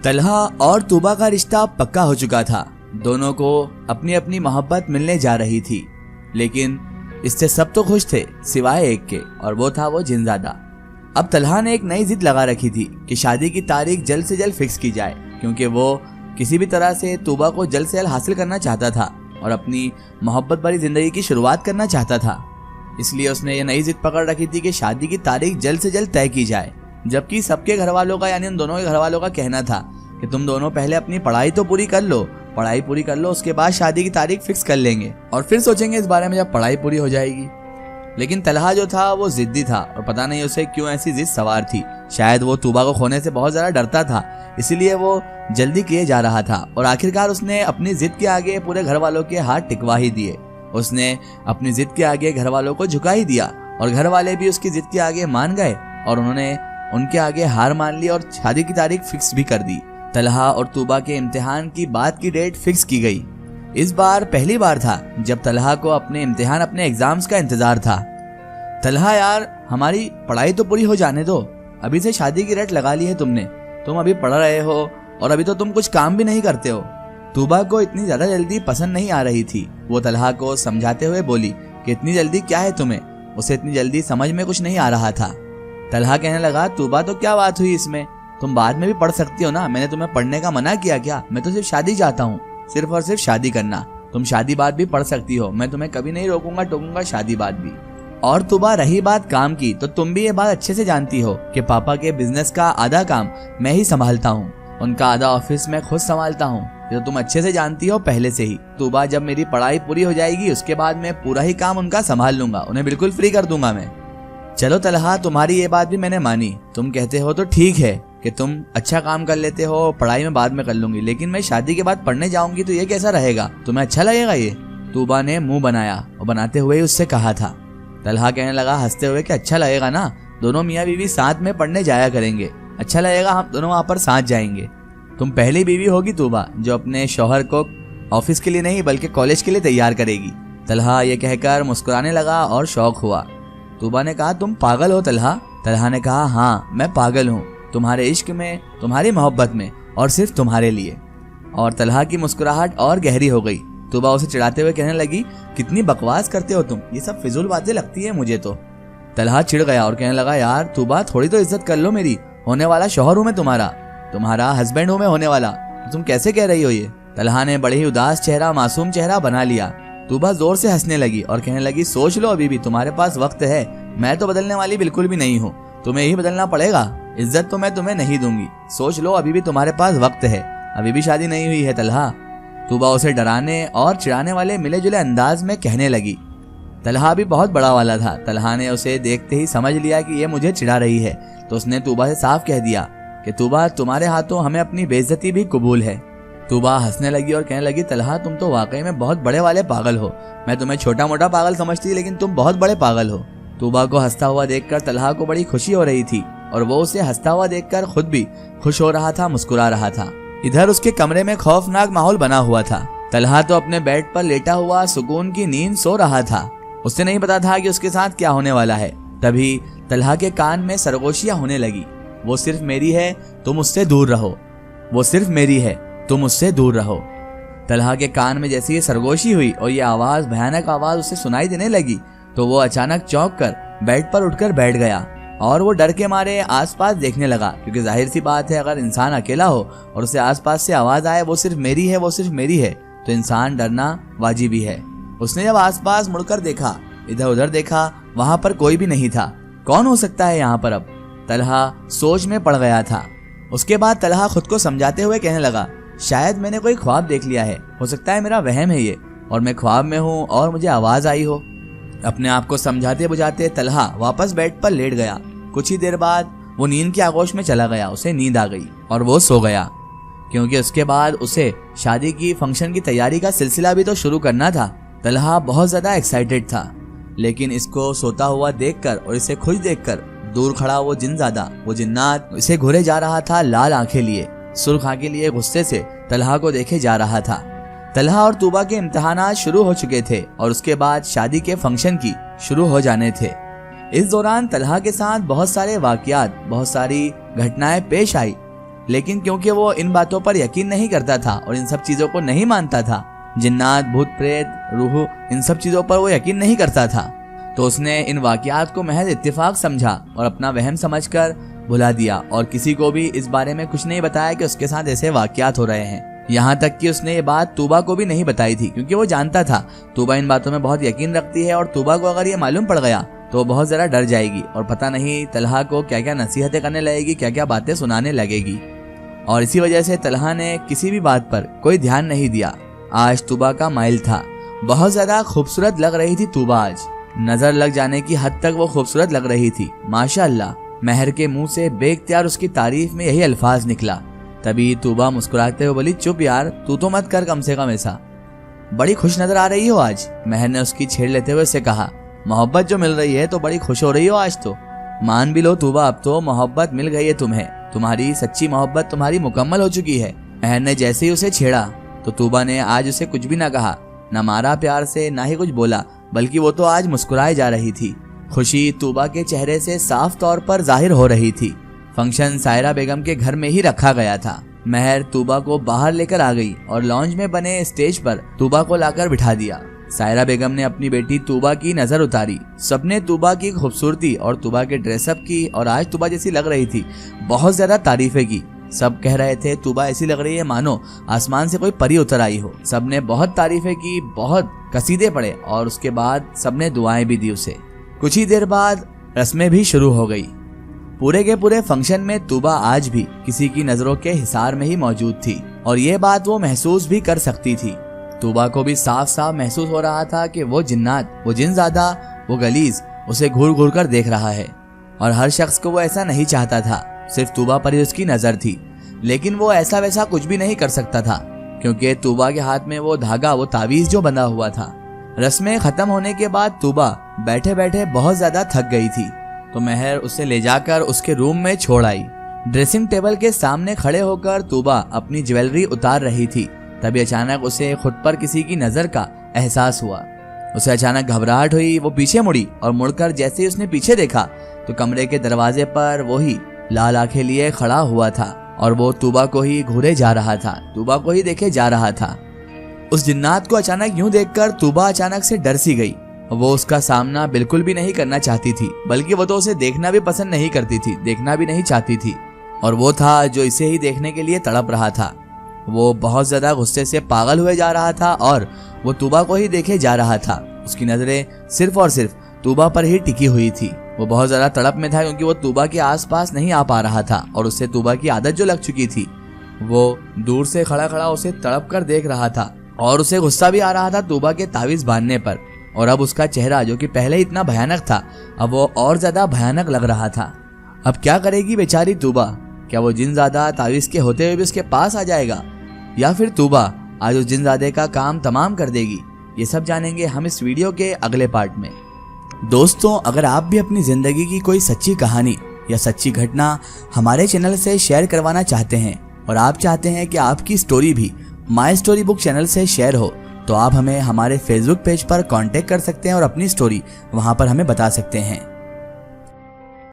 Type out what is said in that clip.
तलहा और तूबा का रिश्ता पक्का हो चुका था। दोनों को अपनी अपनी मोहब्बत मिलने जा रही थी, लेकिन इससे सब तो खुश थे सिवाय एक के, और वो था वो जिनजादा। अब तलहा ने एक नई जिद लगा रखी थी कि शादी की तारीख जल्द से जल्द फिक्स की जाए, क्योंकि वो किसी भी तरह से तूबा को जल्द से जल्द हासिल करना चाहता था और अपनी मोहब्बत भरी जिंदगी की शुरुआत करना चाहता था। इसलिए उसने ये नई जिद पकड़ रखी थी कि शादी की तारीख जल्द से जल्द तय की जाए, जबकि सबके घर वालों का यानी उन दोनों के घर वालों का कहना था कि तुम दोनों पहले अपनी पढ़ाई तो पूरी कर लो, पढ़ाई पूरी कर लो, उसके बाद शादी की तारीख फिक्स कर लेंगे और फिर सोचेंगे इस बारे में जब पढ़ाई पूरी हो जाएगी। लेकिन तलहा जो था वो जिद्दी था और पता नहीं उसे क्यों ऐसी जिद सवार थी। शायद वो तूबा को खोने से बहुत ज्यादा डरता था, इसीलिए वो जल्दी किए जा रहा था और आखिरकार उसने अपनी जिद के आगे पूरे घर वालों के हाथ टिकवा ही दिए। उसने अपनी जिद के आगे घर वालों को झुका ही दिया और घर वाले भी उसकी जिद के आगे मान गए और उन्होंने उनके आगे हार मान ली और शादी की तारीख फिक्स भी कर दी। तलहा और तूबा के इम्तिहान की बात की डेट फिक्स की गई। इस बार पहली बार था जब तलहा को अपने इम्तिहान, अपने एग्जाम्स का इंतजार था। तलहा यार, हमारी पढ़ाई तो पूरी हो जाने दो, अभी से शादी की रट लगा ली है तुमने, तुम अभी पढ़ रहे हो और अभी तो तुम कुछ काम भी नहीं करते हो। तूबा को इतनी ज्यादा जल्दी पसंद नहीं आ रही थी। वो तलहा को समझाते हुए बोली कि इतनी जल्दी क्या है तुम्हें, उसे इतनी जल्दी समझ में कुछ नहीं आ रहा था। तलहा कहने लगा, तूबा तो क्या बात हुई इसमें, तुम बाद में भी पढ़ सकती हो ना, मैंने तुम्हें पढ़ने का मना किया क्या? मैं तो सिर्फ शादी चाहता हूँ, सिर्फ और सिर्फ शादी करना। तुम शादी बाद भी पढ़ सकती हो, मैं तुम्हें कभी नहीं रोकूंगा टोकूंगा शादी बाद भी। और तूबा, रही बात काम की, तो तुम भी ये बात अच्छे से जानती हो कि पापा के बिजनेस का आधा काम मैं ही संभालता हूँ, उनका आधा ऑफिस मैं खुद संभालता हूँ, ये तो तुम अच्छे से जानती हो पहले से ही। तूबा, जब मेरी पढ़ाई पूरी हो जाएगी उसके बाद मैं पूरा ही काम उनका संभाल लूंगा, उन्हें बिल्कुल फ्री कर दूंगा मैं। चलो तलहा, तुम्हारी ये बात भी मैंने मानी, तुम कहते हो तो ठीक है कि तुम अच्छा काम कर लेते हो, पढ़ाई में बाद में कर लूंगी, लेकिन मैं शादी के बाद पढ़ने जाऊंगी तो ये कैसा रहेगा, तुम्हें अच्छा लगेगा ये? तूबा ने मुंह बनाया और बनाते हुए उससे कहा था। तलहा कहने लगा हंसते हुए कि अच्छा लगेगा ना, दोनों मियाँ बीवी साथ में पढ़ने जाया करेंगे, अच्छा लगेगा, हम दोनों वहां पर साथ जाएंगे। तुम पहली बीवी होगी तूबा जो अपने शौहर को ऑफिस के लिए नहीं बल्कि कॉलेज के लिए तैयार करेगी। तलहा ये कहकर मुस्कुराने लगा और शौक हुआ। तूबा ने कहा, तुम पागल हो तलहा? तलहा ने कहा, हाँ मैं पागल हूँ, तुम्हारे इश्क में, तुम्हारी मोहब्बत में, और सिर्फ तुम्हारे लिए। और तलहा की मुस्कुराहट और गहरी हो गई। तूबा उसे चिढ़ाते हुए कहने लगी, कितनी बकवास करते हो तुम, ये सब फिजूल बातें लगती है मुझे तो। तलहा चिढ़ गया और कहने लगा, यार तूबा थोड़ी तो इज्जत कर लो मेरी, होने वाला शौहर हूं मैं तुम्हारा हस्बैंड हूं मैं होने वाला, तुम कैसे कह रही हो ये? तलहा ने बड़े ही उदास चेहरा, मासूम चेहरा बना लिया। तूबा जोर से हंसने लगी और कहने लगी, सोच लो अभी भी, तुम्हारे पास वक्त है, मैं तो बदलने वाली बिल्कुल भी नहीं हूँ, तुम्हें ही बदलना पड़ेगा, इज्जत तो मैं तुम्हें नहीं दूंगी, सोच लो अभी भी तुम्हारे पास वक्त है, अभी भी शादी नहीं हुई है तलहा। तूबा उसे डराने और चिढ़ाने वाले मिले जुले अंदाज में कहने लगी। तलहा भी बहुत बड़ा वाला था। तलहा ने उसे देखते ही समझ लिया कि ये मुझे चिढ़ा रही है, तो उसने तूबा से साफ कह दिया कि तूबा, तुम्हारे हाथों हमें अपनी बेइज्जती भी कबूल है। तूबा हंसने लगी और कहने लगी, तलहा तुम तो वाकई में बहुत बड़े वाले पागल हो, मैं तुम्हें छोटा मोटा पागल समझती लेकिन तुम बहुत बड़े पागल हो। तूबा को हंसता हुआ देखकर तलहा को बड़ी खुशी हो रही थी और वो उसे हंसता हुआ देखकर खुद भी खुश हो रहा था, मुस्कुरा रहा था। इधर उसके कमरे में खौफनाक माहौल बना हुआ था। तलहा तो अपने बेड पर लेटा हुआ सुकून की नींद सो रहा था। उसे नहीं पता था कि उसके साथ क्या होने वाला है। तभी तलहा के कान में सरगोशियां होने लगी, वो सिर्फ मेरी है, तुम उससे दूर रहो, वो सिर्फ मेरी है, तुम उससे दूर रहो। तलहा के कान में जैसे ये सरगोशी हुई और ये आवाज, भयानक आवाज उसे सुनाई देने लगी, तो वो अचानक चौंक कर बेड पर उठकर बैठ गया और वो डर के मारे आसपास देखने लगा, क्योंकि जाहिर सी बात है अगर इंसान अकेला हो और उसे आसपास से आवाज आए वो सिर्फ मेरी है, वो सिर्फ मेरी है, तो इंसान डरना वाजिब ही है। उसने जब आसपास मुड़कर देखा, इधर उधर देखा, वहां पर कोई भी नहीं था। कौन हो सकता है यहाँ पर? अब तलहा सोच में पड़ गया था। उसके बाद तलहा खुद को समझाते हुए कहने लगा, शायद मैंने कोई ख्वाब देख लिया है, हो सकता है मेरा वहम है ये और मैं ख्वाब में हूँ और मुझे आवाज आई हो। अपने आप को समझाते बुझाते तलहा वापस बेड पर लेट गया। कुछ ही देर बाद वो नींद की आगोश में चला गया, उसे नींद आ गई और वो सो गया, क्योंकि उसके बाद उसे शादी की फंक्शन की तैयारी का सिलसिला भी तो शुरू करना था। तलहा बहुत ज्यादा एक्साइटेड था, लेकिन इसको सोता हुआ देखकर और इसे खुश देखकर दूर खड़ा वो जिनजादा, वो जिन्नात इसे घूरे जा रहा था, लाल आंखें लिए, सुर्ख आंखें लिए गुस्से से तलहा को देखे जा रहा था। तलहा और तूबा के इम्तिहानात शुरू हो चुके थे और उसके बाद शादी के फंक्शन की शुरू हो जाने थे। इस दौरान तलहा के साथ बहुत सारे वाकयात, बहुत सारी घटनाएं पेश आई। लेकिन क्योंकि वो इन बातों पर यकीन नहीं करता था और इन सब चीजों को नहीं मानता था, जिन्नात, भूत प्रेत, रूह, इन सब चीजों पर वो यकीन नहीं करता था, तो उसने इन वाकयात को महज इत्तेफाक समझा और अपना वहम समझकर भुला दिया और किसी को भी इस बारे में कुछ नहीं बताया कि उसके साथ ऐसे वाकयात हो रहे हैं। यहाँ तक कि उसने ये बात तूबा को भी नहीं बताई थी, क्योंकि वो जानता था तूबा इन बातों में बहुत यकीन रखती है और तूबा को अगर ये मालूम पड़ गया तो बहुत ज़रा डर जाएगी और पता नहीं तलहा को क्या क्या नसीहतें करने लगेगी, क्या क्या बातें सुनाने लगेगी। और इसी वजह से तलहा ने किसी भी बात पर कोई ध्यान नहीं दिया। आज तूबा का माइल था। बहुत ज्यादा खूबसूरत लग रही थी तूबा आज। नजर लग जाने की हद तक वो खूबसूरत लग रही थी। माशाअल्लाह। महर के मुंह से बेख्तियार उसकी तारीफ में यही अल्फाज निकला। तभी तूबा मुस्कुराते हुए बोली, चुप यार, तू तो मत कर कम से कम ऐसा। बड़ी खुश नजर आ रही हो आज। महर ने उसकी छेड़ लेते हुए उससे कहा, मोहब्बत जो मिल रही है तो बड़ी खुश हो रही हो आज तो। मान भी लो तूबा, अब तो मोहब्बत मिल गई है तुम्हें। तुम्हारी सच्ची मोहब्बत तुम्हारी मुकम्मल हो चुकी है। महर ने जैसे ही उसे छेड़ा तो तूबा ने आज उसे कुछ भी ना कहा, न मारा प्यार से, ना ही कुछ बोला, बल्कि वो तो आज मुस्कुराए जा रही थी। खुशी तूबा के चेहरे से साफ तौर पर जाहिर हो रही थी। फंक्शन सायरा बेगम के घर में ही रखा गया था। महर तूबा को बाहर लेकर आ गई और लॉन्ज में बने स्टेज पर तूबा को लाकर बिठा दिया। सायरा बेगम ने अपनी बेटी तूबा की नजर उतारी। सबने तूबा की खूबसूरती और तूबा के ड्रेसअप की और आज तूबा जैसी लग रही थी बहुत ज्यादा तारीफें की। सब कह रहे थे तूबा ऐसी लग रही है मानो आसमान से कोई परी उतर आई हो। सबने बहुत तारीफें की, बहुत कसीदे पढ़े और उसके बाद सबने दुआएं भी दी उसे। कुछ ही देर बाद रस्में भी शुरू हो गई। पूरे के पूरे फंक्शन में तूबा आज भी किसी की नजरों के हिसार में ही मौजूद थी और ये बात वो महसूस भी कर सकती थी। तूबा को भी साफ साफ महसूस हो रहा था कि वो जिन्नात, वो जिनज़ादा, वो गलीज उसे घूर घूर कर देख रहा है और हर शख्स को वो ऐसा नहीं चाहता था। सिर्फ तूबा पर ही उसकी नजर थी, लेकिन वो ऐसा वैसा कुछ भी नहीं कर सकता था क्योंकि तूबा के हाथ में वो धागा, वो तावीज जो बंधा हुआ था। रस्में खत्म होने के बाद तूबा बैठे बैठे बहुत ज्यादा थक गई थी तो महर उसे ले जाकर उसके रूम में छोड़ आई। ड्रेसिंग टेबल के सामने खड़े होकर तूबा अपनी ज्वेलरी उतार रही थी। तभी अचानक उसे खुद पर किसी की नजर का एहसास हुआ। उसे अचानक घबराहट हुई। वो पीछे मुड़ी और मुड़कर जैसे ही उसने पीछे देखा तो कमरे के दरवाजे पर वही लाल आंखें लिए खड़ा हुआ था और वो तूबा को ही घूरे जा रहा था, तूबा को ही देखे जा रहा था। उस जिन्नात को अचानक यूं देखकर तूबा अचानक से डर सी गई। वो उसका सामना बिल्कुल भी नहीं करना चाहती थी, बल्कि वो तो उसे देखना भी पसंद नहीं करती थी, देखना भी नहीं चाहती थी। और वो था जो इसे ही देखने के लिए तड़प रहा था। वो बहुत ज्यादा गुस्से से पागल हुए जा रहा था और वो तूबा को ही देखे जा रहा था। उसकी नजरें सिर्फ और सिर्फ तूबा पर ही टिकी हुई थी। वो बहुत ज्यादा तड़प में था क्योंकि वो तूबा के आसपास नहीं आ पा रहा था और उससे तूबा की आदत जो लग चुकी थी। वो दूर से खड़ा खड़ा उसे तड़प कर देख रहा था और उसे गुस्सा भी आ रहा था तूबा के तावीज बांधने पर। और अब उसका चेहरा जो कि पहले इतना भयानक था, अब वो और ज्यादा भयानक लग रहा था। अब क्या करेगी बेचारी तूबा? क्या वो जिनज़ादा तावीज के होते हुए भी उसके पास आ जाएगा, या फिर तूबा आज उस जिनज़ादे का काम तमाम कर देगी? ये सब जानेंगे हम इस वीडियो के अगले पार्ट में। दोस्तों, अगर आप भी अपनी जिंदगी की कोई सच्ची कहानी या सच्ची घटना हमारे चैनल से शेयर करवाना चाहते हैं और आप चाहते हैं कि आपकी स्टोरी भी माय स्टोरी बुक चैनल से शेयर हो, तो आप हमें हमारे फेसबुक पेज पर कांटेक्ट कर सकते हैं और अपनी स्टोरी वहां पर हमें बता सकते हैं।